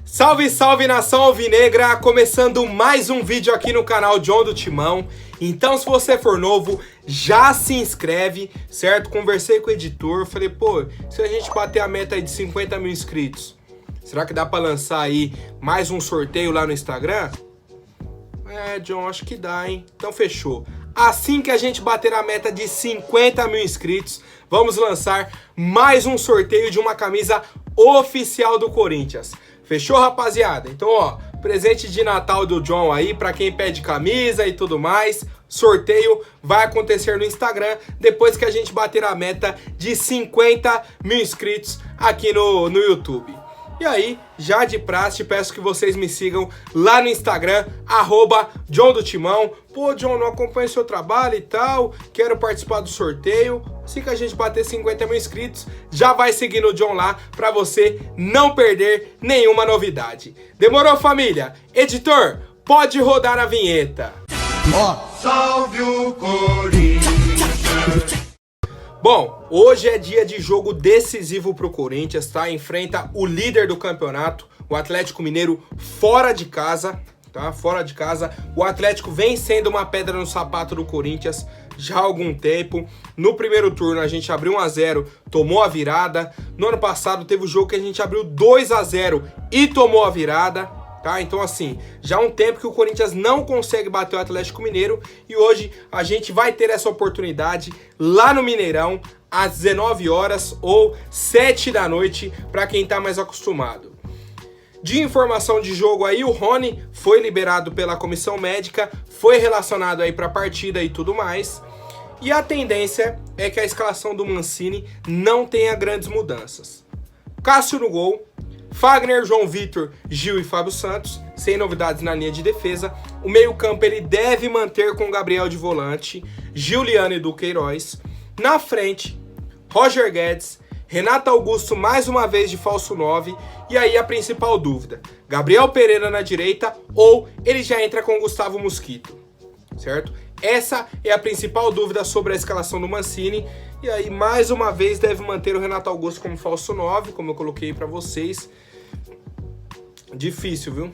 Salve, salve nação alvinegra, começando mais um vídeo aqui no canal John do Timão. Então se você for novo, já se inscreve, certo? Conversei com o editor, falei, pô, se a gente bater a meta aí de 50 mil inscritos, será que dá pra lançar aí mais um sorteio lá no Instagram? É, John, acho que dá, hein? Então fechou. Assim que a gente bater a meta de 50 mil inscritos, vamos lançar mais um sorteio de uma camisa oficial do Corinthians. Fechou, rapaziada? Então, ó, presente de Natal do John aí, pra quem pede camisa e tudo mais. Sorteio vai acontecer no Instagram depois que a gente bater a meta de 50 mil inscritos aqui no YouTube. E aí, já de praxe, peço que vocês me sigam lá no Instagram, @JohnDoTimão. Pô, John, não acompanho seu trabalho e tal, quero participar do sorteio. Assim que a gente bater 50 mil inscritos, já vai seguindo o John lá pra você não perder nenhuma novidade. Demorou, família? Editor, pode rodar a vinheta. Salve o Corinthians! Bom, hoje é dia de jogo decisivo pro Corinthians, tá? Enfrenta o líder do campeonato, o Atlético Mineiro, fora de casa, tá? Fora de casa. O Atlético vem sendo uma pedra no sapato do Corinthians já há algum tempo. No primeiro turno a gente abriu 1-0, tomou a virada. No ano passado teve o jogo que a gente abriu 2-0 e tomou a virada. Tá? Então assim, já há um tempo que o Corinthians não consegue bater o Atlético Mineiro e hoje a gente vai ter essa oportunidade lá no Mineirão às 19 horas ou 7 da noite para quem tá mais acostumado. De informação de jogo aí, o Rony foi liberado pela comissão médica, foi relacionado aí para a partida e tudo mais. E a tendência é que a escalação do Mancini não tenha grandes mudanças. Cássio no gol, Fagner, João Vitor, Gil e Fábio Santos, sem novidades na linha de defesa. O meio-campo ele deve manter com Gabriel de volante, Giuliano e Duqueiroz. Na frente, Roger Guedes, Renato Augusto mais uma vez de falso 9. E aí a principal dúvida, Gabriel Pereira na direita ou ele já entra com Gustavo Mosquito, certo? Essa é a principal dúvida sobre a escalação do Mancini. E aí mais uma vez deve manter o Renato Augusto como falso 9, como eu coloquei pra vocês. Difícil, viu?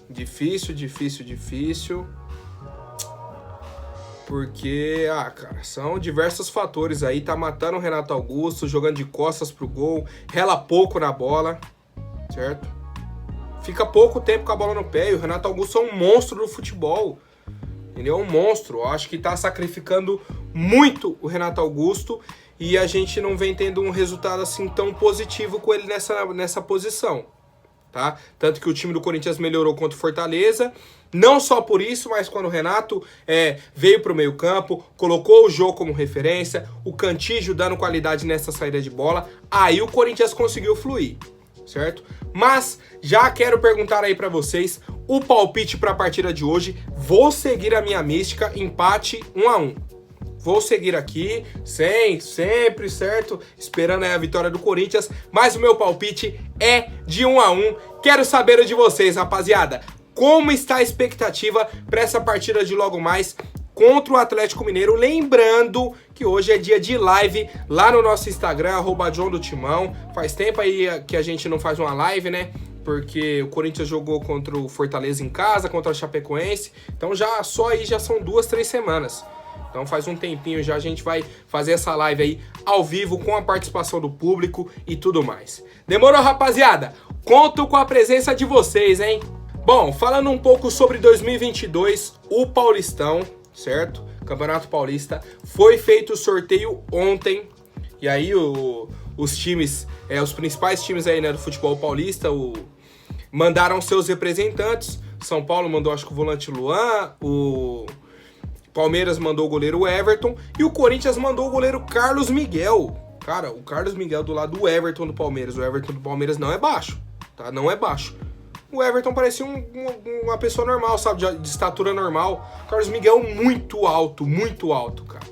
Difícil. Porque, cara, são diversos fatores aí. Tá matando o Renato Augusto, jogando de costas pro gol, rela pouco na bola, certo? Fica pouco tempo com a bola no pé. E o Renato Augusto é um monstro do futebol. Ele é um monstro. Eu acho que tá sacrificando muito o Renato Augusto. E a gente não vem tendo um resultado assim tão positivo com ele nessa posição. Tá? Tanto que o time do Corinthians melhorou contra o Fortaleza. Não só por isso, mas quando o Renato veio para o meio campo, colocou o jogo como referência, o Cantígio dando qualidade nessa saída de bola, aí o Corinthians conseguiu fluir, certo? Mas já quero perguntar aí para vocês o palpite para a partida de hoje. Vou seguir a minha mística, empate 1-1. Vou seguir aqui, sempre, certo? Esperando aí a vitória do Corinthians, mas o meu palpite é de 1-1. Quero saber o de vocês, rapaziada. Como está a expectativa para essa partida de logo mais contra o Atlético Mineiro? Lembrando que hoje é dia de live lá no nosso Instagram, @JohnDoTimão. Faz tempo aí que a gente não faz uma live, né? Porque o Corinthians jogou contra o Fortaleza em casa, contra a Chapecoense. Então só aí já são 2, 3 semanas. Então faz um tempinho já a gente vai fazer essa live aí ao vivo com a participação do público e tudo mais. Demorou, rapaziada? Conto com a presença de vocês, hein? Bom, falando um pouco sobre 2022, o Paulistão, certo? Campeonato Paulista. Foi feito o sorteio ontem. E aí os times, os principais times aí, né, do futebol paulista, mandaram seus representantes. São Paulo mandou, acho que o volante Luan, o Palmeiras mandou o goleiro Everton e o Corinthians mandou o goleiro Carlos Miguel. Cara, o Carlos Miguel do lado do Everton do Palmeiras. O Everton do Palmeiras não é baixo, tá? Não é baixo. O Everton parecia uma pessoa normal, sabe? De estatura normal. O Carlos Miguel muito alto, cara.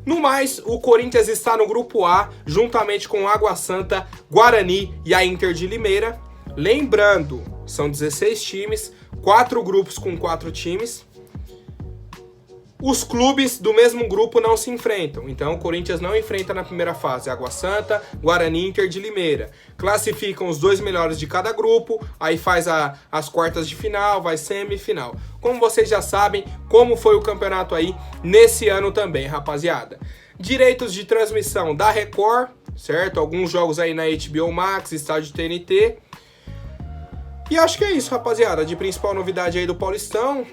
No mais, o Corinthians está no grupo A, juntamente com Água Santa, Guarani e a Inter de Limeira. Lembrando, são 16 times, 4 grupos com 4 times. os clubes do mesmo grupo não se enfrentam. Então, o Corinthians não enfrenta na primeira fase Água Santa, Guarani e Inter de Limeira. Classificam os 2 melhores de cada grupo, aí faz as quartas de final, vai semifinal. Como vocês já sabem, como foi o campeonato aí nesse ano também, rapaziada. Direitos de transmissão da Record, certo? Alguns jogos aí na HBO Max, estádio TNT. E acho que é isso, rapaziada. De principal novidade aí do Paulistão: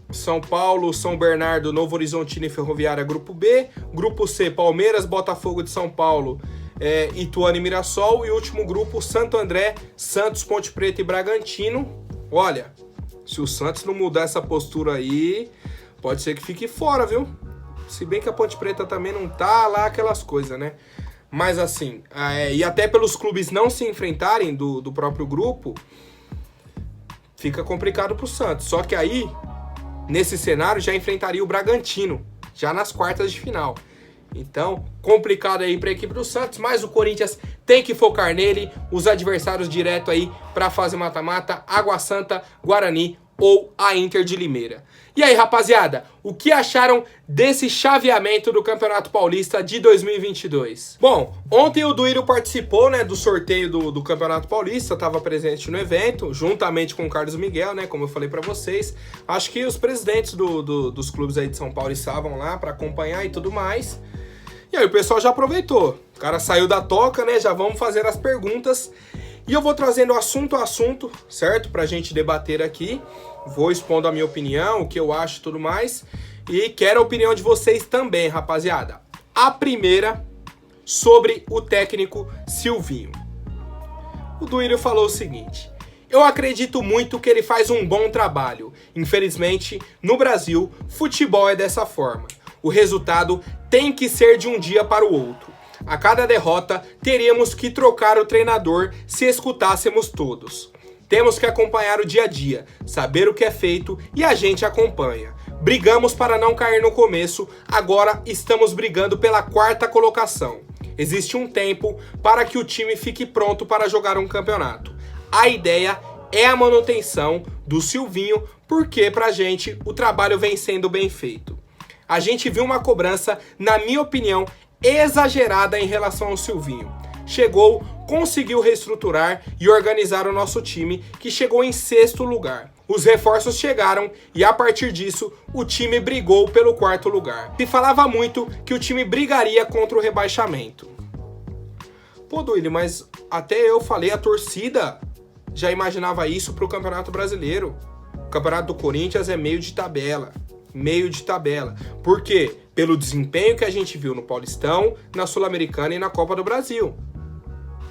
São Paulo, São Bernardo, Novo Horizontino e Ferroviária, Grupo B. Grupo C, Palmeiras, Botafogo de São Paulo, Ituano e Mirassol. E último grupo, Santo André, Santos, Ponte Preta e Bragantino. Olha, se o Santos não mudar essa postura aí, pode ser que fique fora, viu? Se bem que a Ponte Preta também não tá lá aquelas coisas, né? Mas assim, e até pelos clubes não se enfrentarem do próprio grupo, fica complicado pro Santos. Só que aí, nesse cenário, já enfrentaria o Bragantino, já nas quartas de final. Então, complicado aí para a equipe do Santos, mas o Corinthians tem que focar nele, os adversários direto aí para a fase mata-mata: Água Santa, Guarani ou a Inter de Limeira. E aí, rapaziada, o que acharam desse chaveamento do Campeonato Paulista de 2022? Bom, ontem o Duílio participou, né, do sorteio do Campeonato Paulista, estava presente no evento, juntamente com o Carlos Miguel, né, como eu falei para vocês. Acho que os presidentes dos clubes aí de São Paulo estavam lá para acompanhar e tudo mais. E aí o pessoal já aproveitou, o cara saiu da toca, né, já vamos fazer as perguntas. E eu vou trazendo assunto a assunto, certo? Pra gente debater aqui. Vou expondo a minha opinião, o que eu acho e tudo mais. E quero a opinião de vocês também, rapaziada. A primeira, sobre o técnico Silvinho. O Duílio falou o seguinte: eu acredito muito que ele faz um bom trabalho. Infelizmente, no Brasil, futebol é dessa forma. O resultado tem que ser de um dia para o outro. A cada derrota, teríamos que trocar o treinador se escutássemos todos. Temos que acompanhar o dia a dia, saber o que é feito e a gente acompanha. Brigamos para não cair no começo, agora estamos brigando pela 4ª colocação. Existe um tempo para que o time fique pronto para jogar um campeonato. A ideia é a manutenção do Silvinho, porque pra gente o trabalho vem sendo bem feito. A gente viu uma cobrança, na minha opinião, exagerada em relação ao Silvinho. Chegou, conseguiu reestruturar e organizar o nosso time, que chegou em 6º lugar. Os reforços chegaram e a partir disso o time brigou pelo 4º lugar. Se falava muito que o time brigaria contra o rebaixamento. Pô, Duílio, mas até eu falei, a torcida já imaginava isso pro Campeonato Brasileiro. O Campeonato do Corinthians é meio de tabela. Meio de tabela. Por quê? Pelo desempenho que a gente viu no Paulistão, na Sul-Americana e na Copa do Brasil.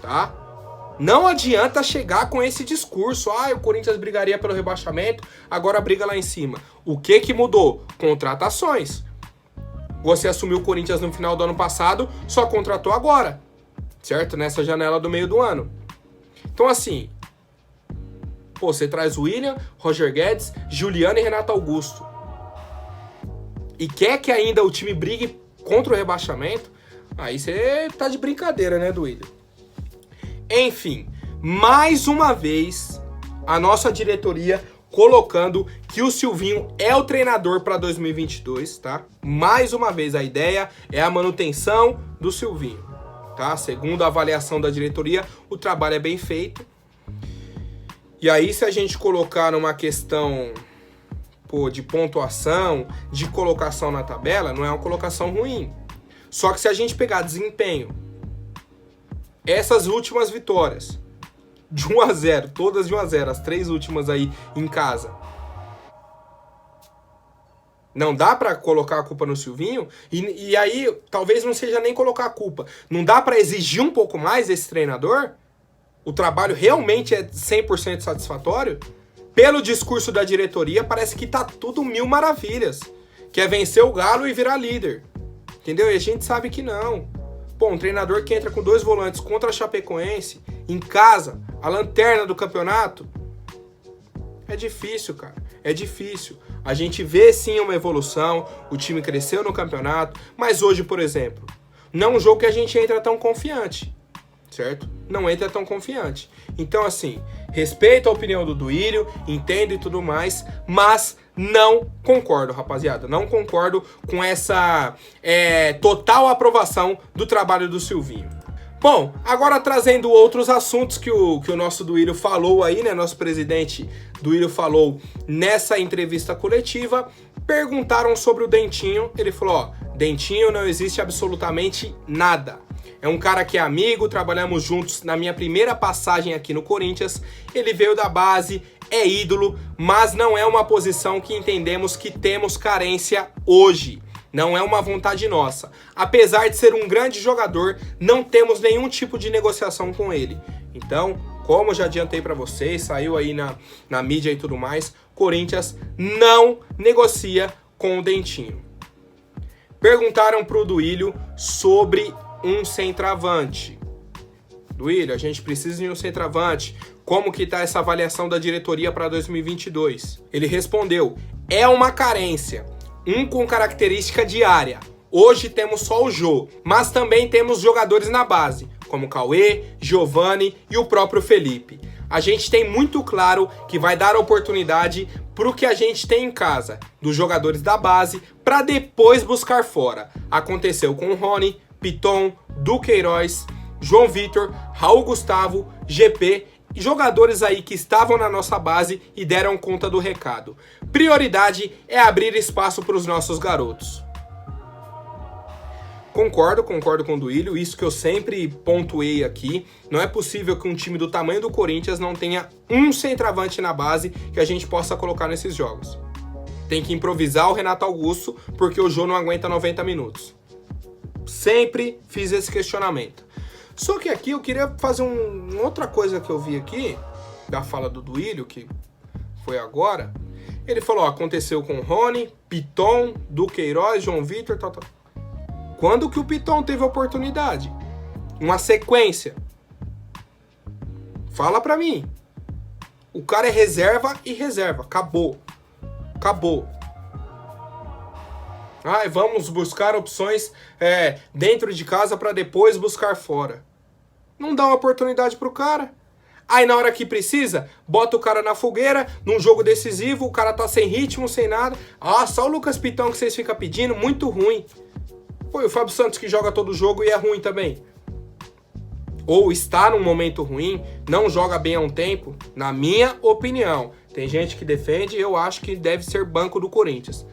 Tá? Não adianta chegar com esse discurso: o Corinthians brigaria pelo rebaixamento, agora briga lá em cima. O que mudou? Contratações. Você assumiu o Corinthians no final do ano passado, só contratou agora, certo? Nessa janela do meio do ano. Então assim, pô, você traz o William, Roger Guedes, Juliano e Renato Augusto, e quer que ainda o time brigue contra o rebaixamento, aí você tá de brincadeira, né, Duílio? Enfim, mais uma vez, a nossa diretoria colocando que o Silvinho é o treinador para 2022, tá? Mais uma vez, a ideia é a manutenção do Silvinho, tá? Segundo a avaliação da diretoria, o trabalho é bem feito. E aí, se a gente colocar numa questão de pontuação, de colocação na tabela, não é uma colocação ruim. Só que se a gente pegar desempenho, essas últimas vitórias, de 1-0, todas de 1-0, as 3 últimas aí em casa, não dá pra colocar a culpa no Silvinho, e aí talvez não seja nem colocar a culpa. Não dá pra exigir um pouco mais desse treinador? O trabalho realmente é 100% satisfatório? Pelo discurso da diretoria, parece que tá tudo mil maravilhas. Quer vencer o Galo e virar líder. Entendeu? E a gente sabe que não. Pô, um treinador que entra com 2 volantes contra a Chapecoense, em casa, a lanterna do campeonato, é difícil, cara. É difícil. A gente vê sim uma evolução, o time cresceu no campeonato, mas hoje, por exemplo, não é um jogo que a gente entra tão confiante, certo? Não entra tão confiante. Então, assim, respeito a opinião do Duílio, entendo e tudo mais, mas não concordo, rapaziada. Não concordo com essa total aprovação do trabalho do Silvinho. Bom, agora trazendo outros assuntos que o nosso Duílio falou aí, né? Nosso presidente Duílio falou nessa entrevista coletiva. Perguntaram sobre o Dentinho. Ele falou, ó, Dentinho não existe absolutamente nada. É um cara que é amigo, trabalhamos juntos na minha primeira passagem aqui no Corinthians. Ele veio da base, é ídolo, mas não é uma posição que entendemos que temos carência hoje. Não é uma vontade nossa. Apesar de ser um grande jogador, não temos nenhum tipo de negociação com ele. Então, como já adiantei para vocês, saiu aí na mídia e tudo mais, Corinthians não negocia com o Dentinho. Perguntaram pro Duílio sobre um centroavante. Duílio, a gente precisa de um centroavante. Como que tá essa avaliação da diretoria para 2022? Ele respondeu, é uma carência. Um com característica de área. Hoje temos só o Jô, mas também temos jogadores na base, como Cauê, Giovani e o próprio Felipe. A gente tem muito claro que vai dar oportunidade pro que a gente tem em casa, dos jogadores da base, para depois buscar fora. Aconteceu com o Rony, Piton, Duqueiroz, João Vitor, Raul Gustavo, GP, jogadores aí que estavam na nossa base e deram conta do recado. Prioridade é abrir espaço para os nossos garotos. Concordo com o Duílio, isso que eu sempre pontuei aqui. Não é possível que um time do tamanho do Corinthians não tenha um centroavante na base que a gente possa colocar nesses jogos. Tem que improvisar o Renato Augusto, porque o Jô não aguenta 90 minutos. Sempre fiz esse questionamento. Só que aqui eu queria fazer outra coisa que eu vi aqui, da fala do Duílio, que foi agora. Ele falou, ó, aconteceu com o Rony, Piton, Duqueiroz, João Vitor, tal. Quando que o Piton teve oportunidade? Uma sequência. Fala pra mim. O cara é reserva e reserva. Acabou. Ai, vamos buscar opções dentro de casa para depois buscar fora. Não dá uma oportunidade pro cara. Aí na hora que precisa, bota o cara na fogueira, num jogo decisivo, o cara tá sem ritmo, sem nada. Ah, só o Lucas Piton que vocês ficam pedindo, muito ruim. Pô, e o Fábio Santos que joga todo jogo e é ruim também. Ou está num momento ruim, não joga bem há um tempo, na minha opinião. Tem gente que defende, eu acho que deve ser banco do Corinthians.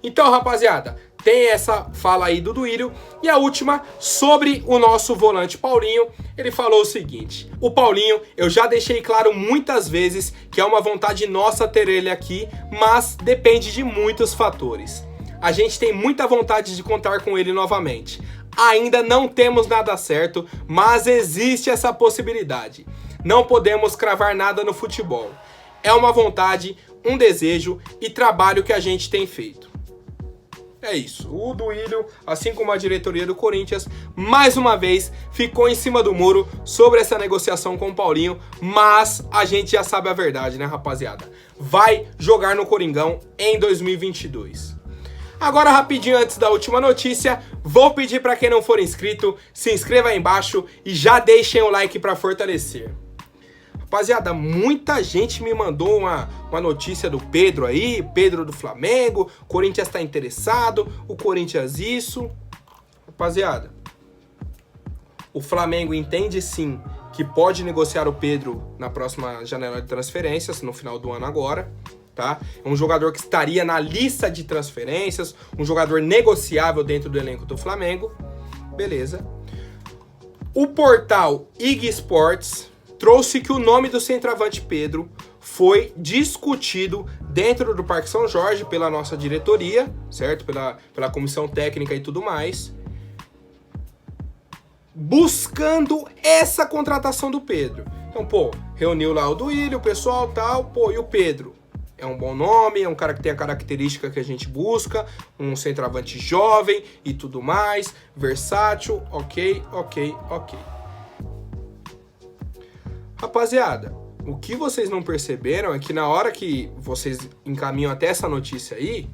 Então, rapaziada, tem essa fala aí do Duílio. E a última, sobre o nosso volante Paulinho, ele falou o seguinte. O Paulinho, eu já deixei claro muitas vezes que é uma vontade nossa ter ele aqui, mas depende de muitos fatores. A gente tem muita vontade de contar com ele novamente. Ainda não temos nada certo, mas existe essa possibilidade. Não podemos cravar nada no futebol. É uma vontade, um desejo e trabalho que a gente tem feito. É isso. O Duílio, assim como a diretoria do Corinthians, mais uma vez ficou em cima do muro sobre essa negociação com o Paulinho, mas a gente já sabe a verdade, né, rapaziada? Vai jogar no Coringão em 2022. Agora, rapidinho, antes da última notícia, vou pedir para quem não for inscrito, se inscreva aí embaixo e já deixem o like para fortalecer. Rapaziada, muita gente me mandou uma notícia do Pedro aí, Pedro do Flamengo, o Corinthians está interessado, o Corinthians isso. Rapaziada, o Flamengo entende sim que pode negociar o Pedro na próxima janela de transferências, no final do ano agora. Tá? É um jogador que estaria na lista de transferências, um jogador negociável dentro do elenco do Flamengo. Beleza. O portal IG Sports trouxe que o nome do centroavante Pedro foi discutido dentro do Parque São Jorge pela nossa diretoria, certo? Pela comissão técnica e tudo mais, buscando essa contratação do Pedro. Então, pô, reuniu lá o Duílio, o pessoal tal, pô, e o Pedro? É um bom nome, é um cara que tem a característica que a gente busca, um centroavante jovem e tudo mais, versátil, ok. Rapaziada, o que vocês não perceberam é que na hora que vocês encaminham até essa notícia aí,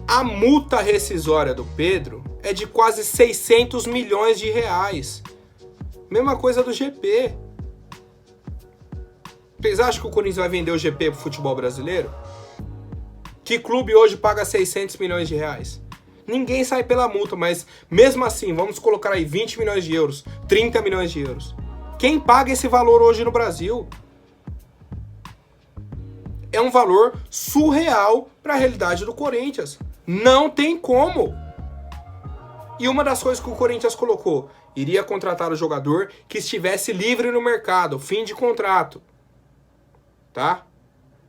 a multa rescisória do Pedro é de quase 600 milhões de reais. Mesma coisa do GP. Vocês acham que o Corinthians vai vender o GP pro futebol brasileiro? Que clube hoje paga 600 milhões de reais? Ninguém sai pela multa, mas mesmo assim, vamos colocar aí 20 milhões de euros, 30 milhões de euros. Quem paga esse valor hoje no Brasil? É um valor surreal para a realidade do Corinthians. Não tem como. E uma das coisas que o Corinthians colocou, iria contratar o jogador que estivesse livre no mercado, fim de contrato. Tá?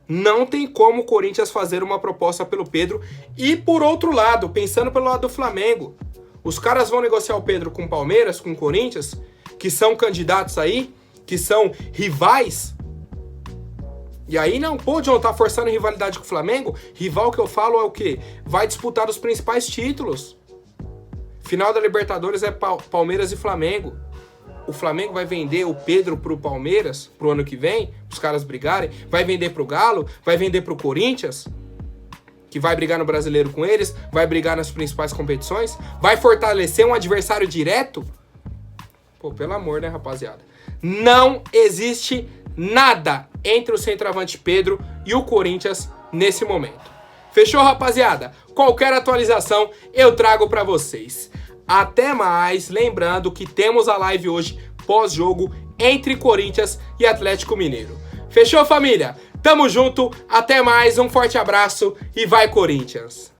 Não tem como o Corinthians fazer uma proposta pelo Pedro. E por outro lado, pensando pelo lado do Flamengo, os caras vão negociar o Pedro com o Palmeiras, com o Corinthians, que são candidatos aí, que são rivais. E aí não, pô, John, tá forçando rivalidade com o Flamengo? Rival que eu falo é o quê? Vai disputar os principais títulos. Final da Libertadores é Palmeiras e Flamengo. O Flamengo vai vender o Pedro pro Palmeiras pro ano que vem, os caras brigarem. Vai vender pro Galo, vai vender pro Corinthians, que vai brigar no Brasileiro com eles, vai brigar nas principais competições, vai fortalecer um adversário direto. Pô, pelo amor, né, rapaziada? Não existe nada entre o centroavante Pedro e o Corinthians nesse momento. Fechou, rapaziada? Qualquer atualização eu trago pra vocês. Até mais, lembrando que temos a live hoje pós-jogo entre Corinthians e Atlético Mineiro. Fechou, família? Tamo junto, até mais, um forte abraço e vai Corinthians!